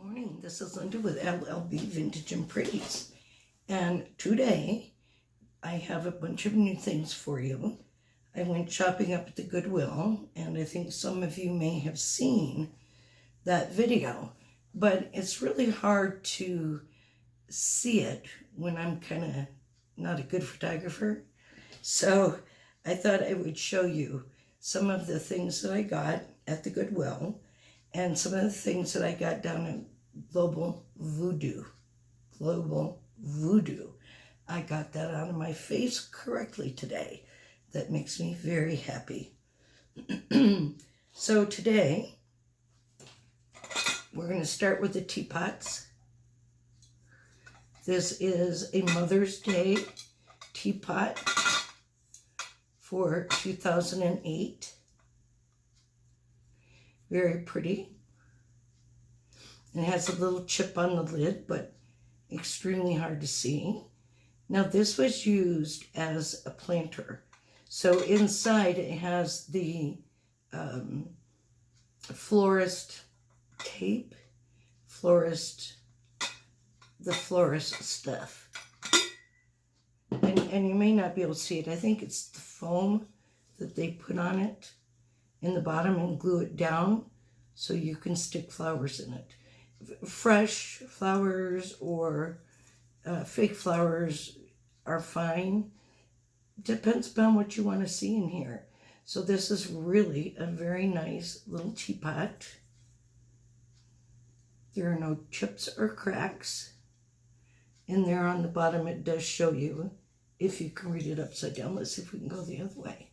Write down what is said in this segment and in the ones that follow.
Morning, this is Linda with LLB Vintage and Pretties, and today I have a bunch of new things for you. I went shopping up at the Goodwill, and I think some of you may have seen that video, but it's really hard to see it when I'm kind of not a good photographer. So I thought I would show you some of the things that I got at the Goodwill and some of the things that I got down at Global Voodoo. I got that out of my face correctly today. That makes me very happy. So today, we're going to start with the teapots. This is a Mother's Day teapot for 2008. Very pretty. It has a little chip on the lid, but extremely hard to see. Now this was used as a planter. So inside it has the florist tape, the florist stuff. And you may not be able to see it. I think it's the foam that they put on it in the bottom and glue it down so you can stick flowers in it. Fresh flowers or fake flowers are fine. Depends upon what you want to see in here. So this is really a very nice little teapot. There are no chips or cracks. And there on the bottom it does show you, if you can read it upside down. Let's see if we can go the other way.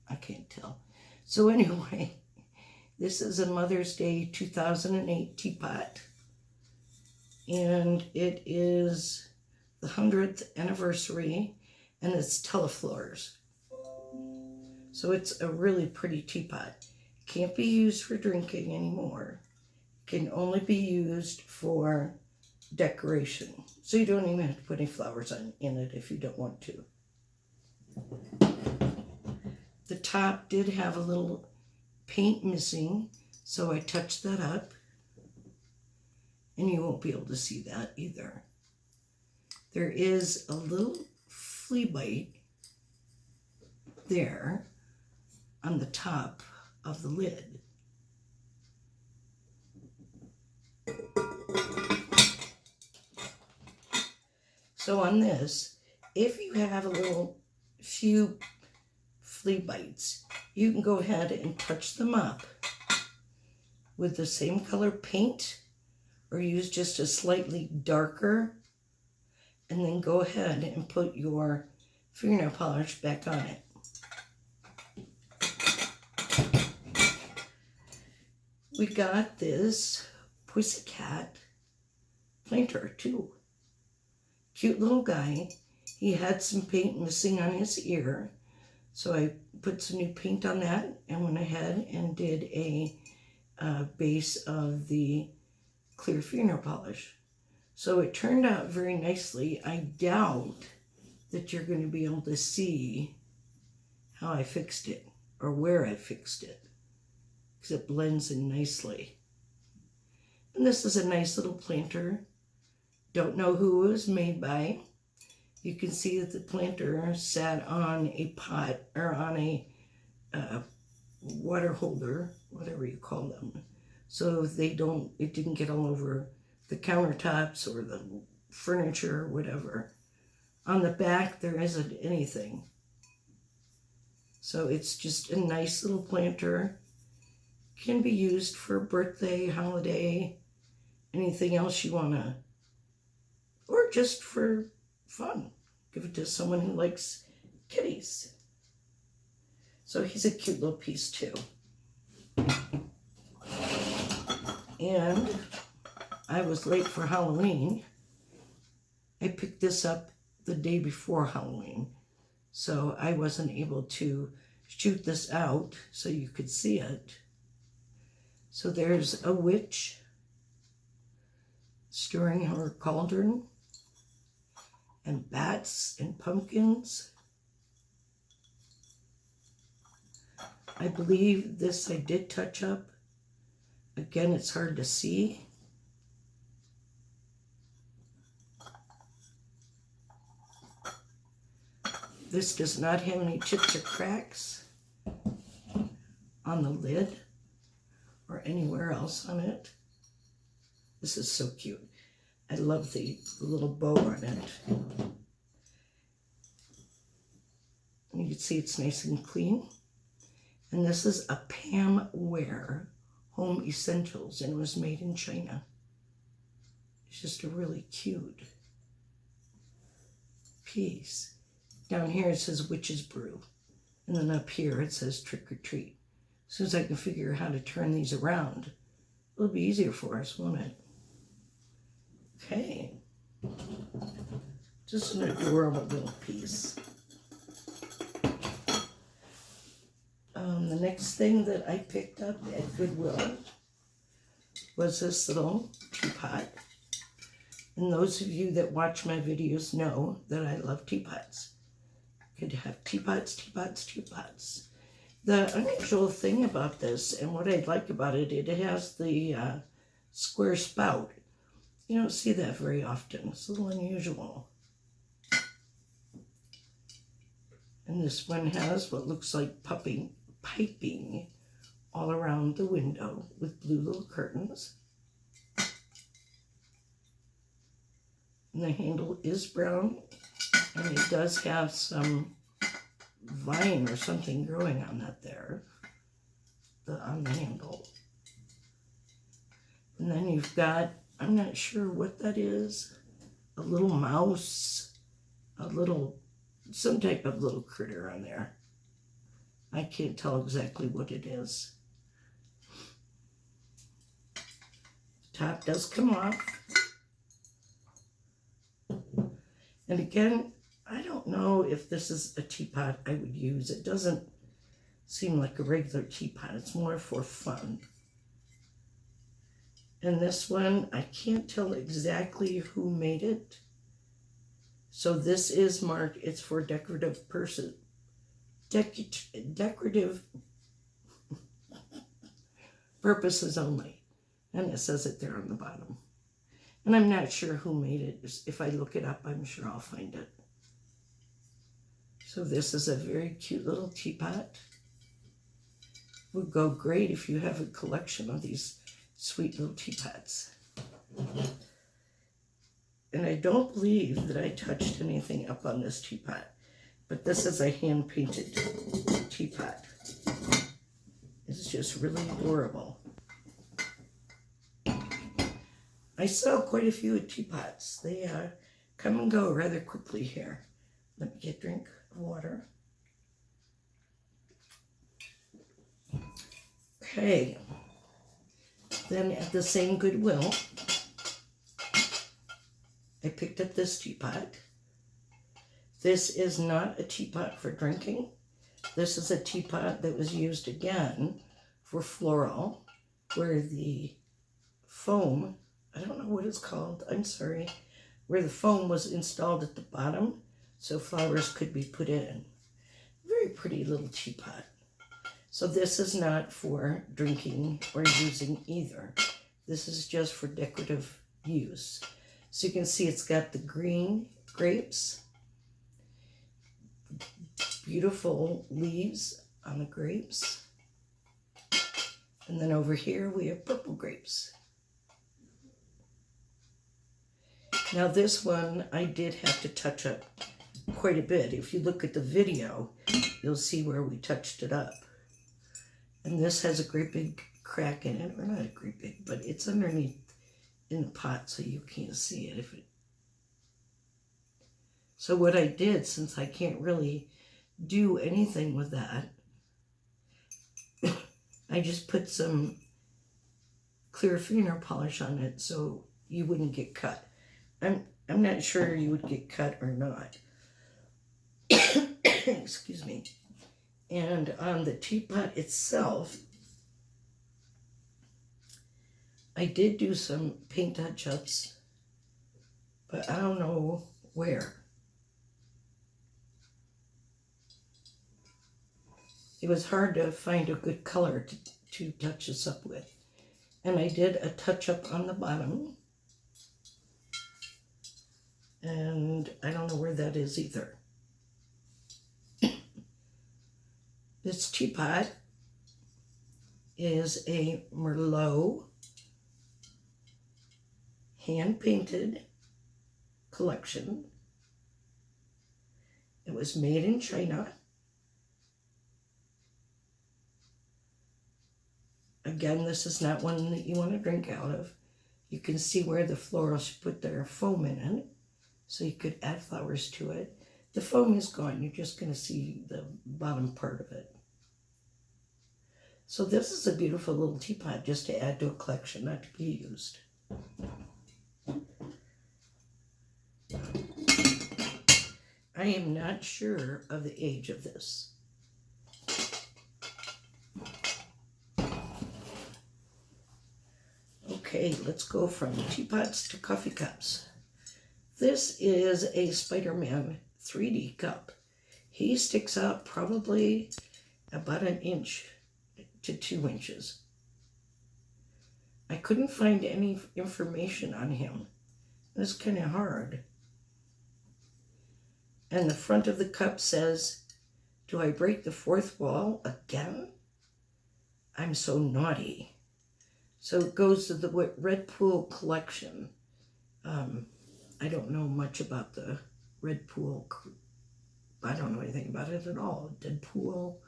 I can't tell. So anyway, this is a Mother's Day 2008 teapot. And it is the 100th anniversary, and it's teleflores. So it's a really pretty teapot. Can't be used for drinking anymore. Can only be used for decoration. So you don't even have to put any flowers in it if you don't want to. The top did have a little paint missing, so I touched that up. And you won't be able to see that either. There is a little flea bite there on the top of the lid. So on this, if you have a few flea bites, you can go ahead and touch them up with the same color paint or use just a slightly darker, and then go ahead and put your fingernail polish back on it. We got this pussycat planter too. Cute little guy. He had some paint missing on his ear, so I put some new paint on that and went ahead and did a base of the clear fingernail polish. So it turned out very nicely. I doubt that you're going to be able to see how I fixed it or where I fixed it, because it blends in nicely. And this is a nice little planter. Don't know who it was made by. You can see that the planter sat on a pot or on a water holder, whatever you call them, so it didn't get all over the countertops or the furniture or whatever. On the back there isn't anything. So it's just a nice little planter. Can be used for birthday, holiday, anything else you want to, or just for fun. Give it to someone who likes kitties. So he's a cute little piece too. And I was late for Halloween. I picked this up the day before Halloween, so I wasn't able to shoot this out so you could see it. So there's a witch stirring her cauldron, and bats and pumpkins. I believe this I did touch up Again, it's hard to see. This does not have any chips or cracks on the lid or anywhere else on it. This is so cute. I love the little bow on it. You can see it's nice and clean. And this is a Pam Ware Home Essentials, and it was made in China. It's just a really cute piece. Down here it says Witch's Brew. And then up here it says Trick or Treat. As soon as I can figure out how to turn these around, it'll be easier for us, won't it? Okay. Just an adorable little piece. The next thing that I picked up at Goodwill was this little teapot. And those of you that watch my videos know that I love teapots. Could have teapots, teapots, teapots. The unusual thing about this, and what I like about it, it has the square spout. You don't see that very often. It's a little unusual. And this one has what looks like piping all around the window with blue little curtains. And the handle is brown, and it does have some vine or something growing on that there, on the handle. And then you've got, I'm not sure what that is, a little mouse, some type of little critter on there. I can't tell exactly what it is. The top does come off. And again, I don't know if this is a teapot I would use. It doesn't seem like a regular teapot. It's more for fun. And this one, I can't tell exactly who made it. So this is marked, it's for decorative decorative purposes only. And it says it there on the bottom. And I'm not sure who made it. If I look it up, I'm sure I'll find it. So this is a very cute little teapot. Would go great if you have a collection of these sweet little teapots. And I don't believe that I touched anything up on this teapot, but this is a hand-painted teapot. It's just really adorable. I sell quite a few teapots. They come and go rather quickly here. Let me get a drink of water. Okay. Then at the same Goodwill, I picked up this teapot. This is not a teapot for drinking. This is a teapot that was used again for floral, where the foam, I don't know what it's called, I'm sorry, where the foam was installed at the bottom so flowers could be put in. Very pretty little teapot. So this is not for drinking or using either. This is just for decorative use. So you can see it's got the green grapes, beautiful leaves on the grapes. And then over here we have purple grapes. Now this one I did have to touch up quite a bit. If you look at the video, you'll see where we touched it up. And this has a great big crack in it, or not a great big, but it's underneath in the pot so you can't see it. So what I did, since I can't really do anything with that, I just put some clear fingernail polish on it so you wouldn't get cut. I'm not sure you would get cut or not. Excuse me. And on the teapot itself, I did do some paint touch-ups, but I don't know where. It was hard to find a good color to touch this up with. And I did a touch-up on the bottom. And I don't know where that is either. This teapot is a Merlot hand-painted collection. It was made in China. Again, this is not one that you want to drink out of. You can see where the florals put their foam in it, so you could add flowers to it. The foam is gone. You're just going to see the bottom part of it. So this is a beautiful little teapot just to add to a collection, not to be used. I am not sure of the age of this. Okay, let's go from teapots to coffee cups. This is a Spider-Man 3D cup. He sticks out probably about 1 inch to 2 inches. I couldn't find any information on him. It was kind of hard. And the front of the cup says, "Do I break the fourth wall again? I'm so naughty." So it goes to the Red Pool collection. I don't know much about the Red Pool. I don't know anything about it at all. Deadpool.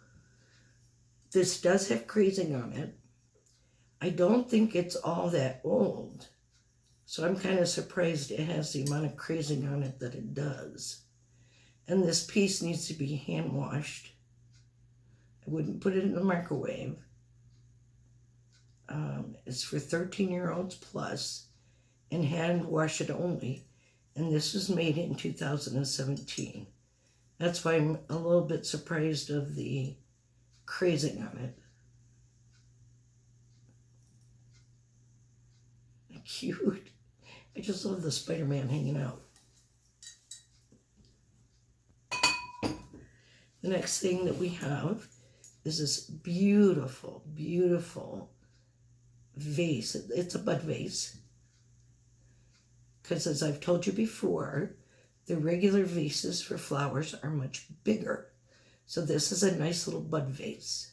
This does have crazing on it. I don't think it's all that old. So I'm kind of surprised it has the amount of crazing on it that it does. And this piece needs to be hand washed. I wouldn't put it in the microwave. It's for 13-year-olds plus, and hand wash it only. And this was made in 2017. That's why I'm a little bit surprised of the crazing on it. Cute. I just love the Spider-Man hanging out. The next thing that we have is this beautiful, beautiful vase. It's a bud vase. Because as I've told you before, the regular vases for flowers are much bigger. So this is a nice little bud vase.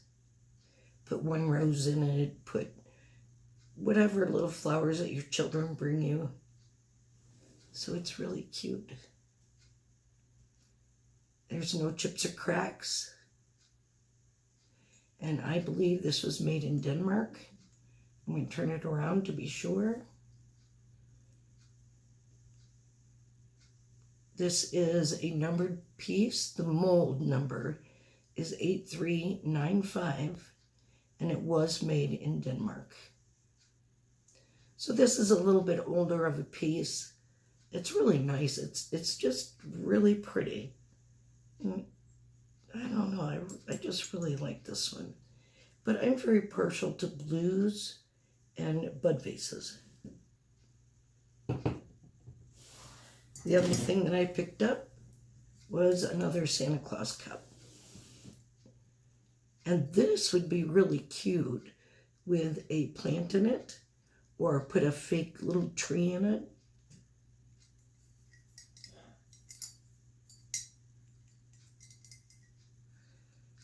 Put 1 rose in it, put whatever little flowers that your children bring you. So it's really cute. There's no chips or cracks. And I believe this was made in Denmark. I'm going to turn it around to be sure. This is a numbered piece. The mold number is 8395, and it was made in Denmark. So this is a little bit older of a piece. It's really nice. It's just really pretty. And I don't know, I just really like this one. But I'm very partial to blues and bud vases. The other thing that I picked up was another Santa Claus cup. And this would be really cute with a plant in it, or put a fake little tree in it.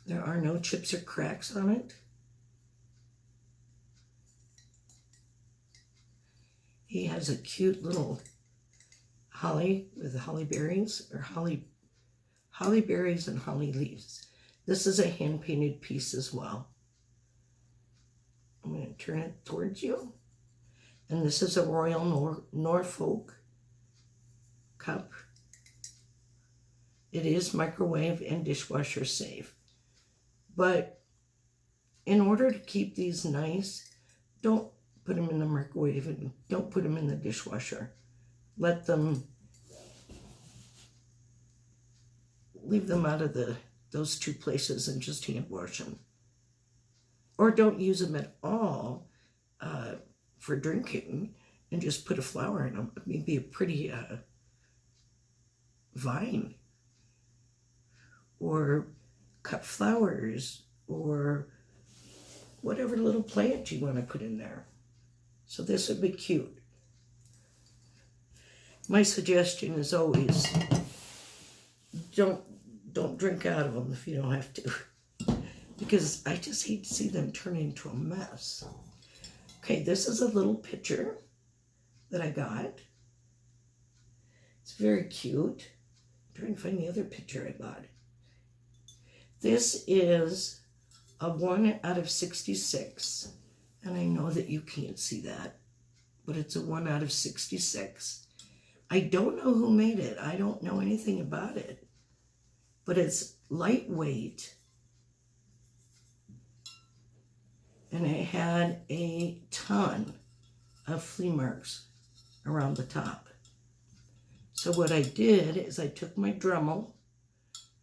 There are no chips or cracks on it. He has a cute little holly with holly berries, or holly berries and holly leaves. This is a hand-painted piece as well. I'm going to turn it towards you. And this is a Royal Norfolk Cup. It is microwave and dishwasher safe. But in order to keep these nice, don't put them in the microwave and don't put them in the dishwasher. Let them, leave them out of those two places and just hand wash them. Or don't use them at all for drinking, and just put a flower in them. Maybe a pretty vine, or cut flowers, or whatever little plant you want to put in there. So this would be cute. My suggestion is always don't drink out of them if you don't have to, because I just hate to see them turn into a mess. Okay, this is a little pitcher that I got. It's very cute. I'm trying to find the other pitcher I bought. This is a 1 out of 66, and I know that you can't see that, but it's a 1 out of 66. I don't know who made it. I don't know anything about it, but it's lightweight, and it had a ton of flea marks around the top. So what I did is I took my Dremel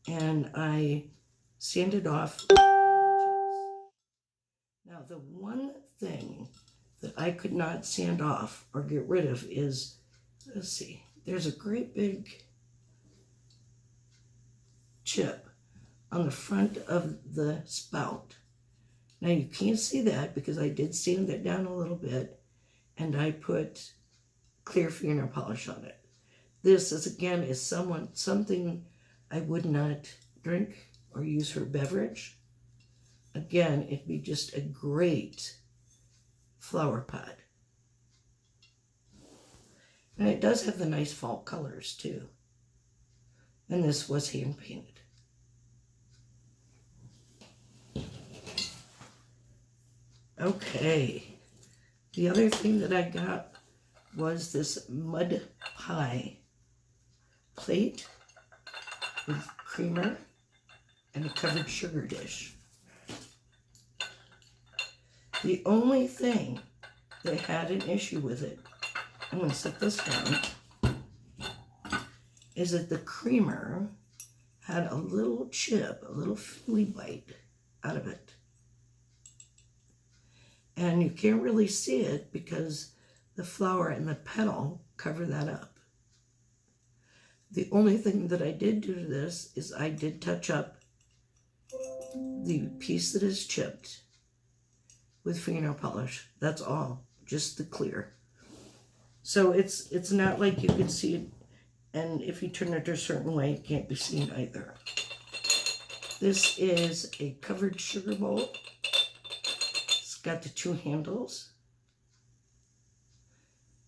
and I sanded off all the chips. Now the one thing that I could not sand off or get rid of is, let's see, there's a great big chip on the front of the spout. Now you can't see that because I did sand that down a little bit and I put clear fingernail polish on it. This is again is something I would not drink or use for beverage. Again, it'd be just a great flower pot. And it does have the nice fall colors too. And this was hand painted. Okay, the other thing that I got was this mud pie plate with creamer and a covered sugar dish. The only thing that had an issue with it, I'm going to set this down, is that the creamer had a little chip, a little flea bite out of it. And you can't really see it because the flower and the petal cover that up. The only thing that I did do to this is I did touch up the piece that is chipped with fingernail polish. That's all, just the clear. So it's not like you can see it, and if you turn it a certain way, it can't be seen either. This is a covered sugar bowl. It's got the 2 handles.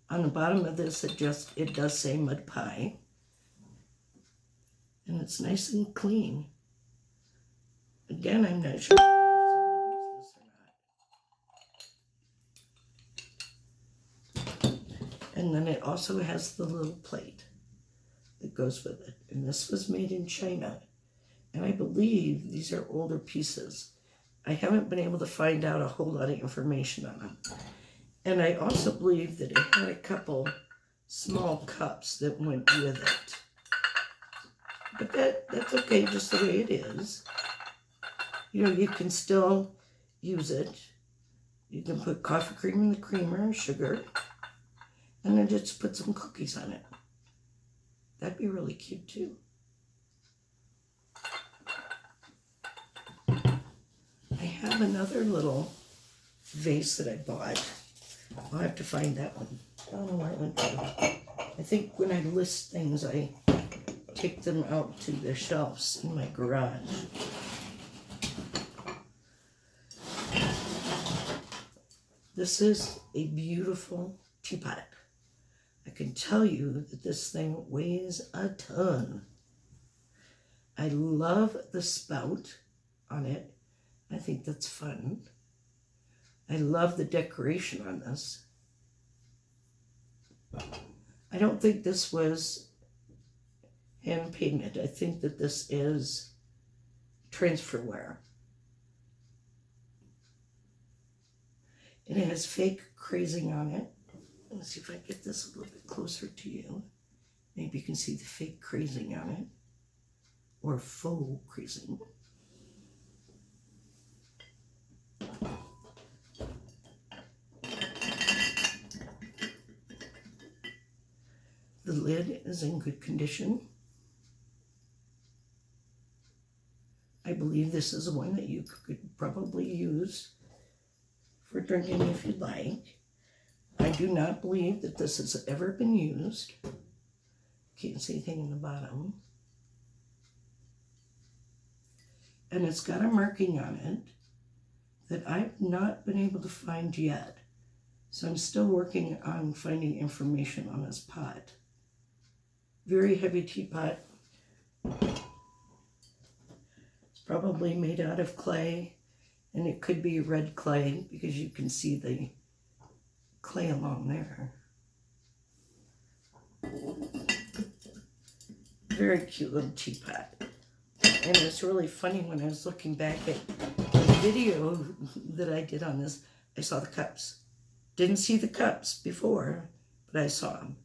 On the bottom of this, it does say mud pie. And it's nice and clean. Again, I'm not sure if somebody used this or not. And then it also has the little plate that goes with it. And this was made in China. And I believe these are older pieces. I haven't been able to find out a whole lot of information on them. And I also believe that it had a couple small cups that went with it. But that's okay, just the way it is. You know, you can still use it. You can put coffee cream in the creamer, sugar, and then just put some cookies on it. That'd be really cute too. I have another little vase that I bought. I'll have to find that one. I don't know where it went to. I think when I list things, I take them out to the shelves in my garage. This is a beautiful teapot. I can tell you that this thing weighs a ton. I love the spout on it. I think that's fun. I love the decoration on this. I don't think this was hand painted. I think that this is transferware. And it has fake crazing on it. Let's see if I get this a little bit closer to you. Maybe you can see the fake crazing on it, or faux crazing. The lid is in good condition. I believe this is one that you could probably use for drinking if you'd like. do not believe that this has ever been used. Can't see anything in the bottom. And it's got a marking on it that I've not been able to find yet. So I'm still working on finding information on this pot. Very heavy teapot. It's probably made out of clay, and it could be red clay because you can see the clay along there. Very cute little teapot. And it's really funny when I was looking back at the video that I did on this, I saw the cups. Didn't see the cups before, but I saw them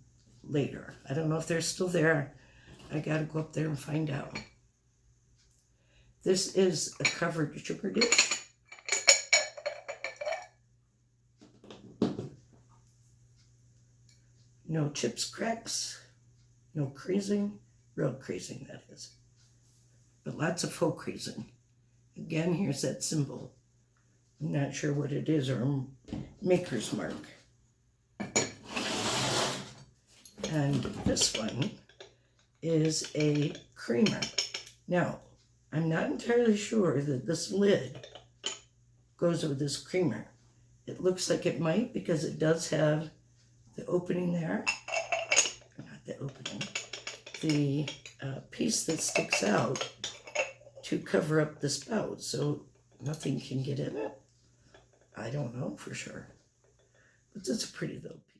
later. I don't know if they're still there. I gotta go up there and find out. This is a covered sugar dish. No chips, cracks, no creasing, real creasing that is. But lots of faux creasing. Again, here's that symbol. I'm not sure what it is, or a maker's mark. And this one is a creamer. Now, I'm not entirely sure that this lid goes with this creamer. It looks like it might because it does have the opening there. Not the opening. The piece that sticks out to cover up the spout so nothing can get in it. I don't know for sure. But it's a pretty little piece.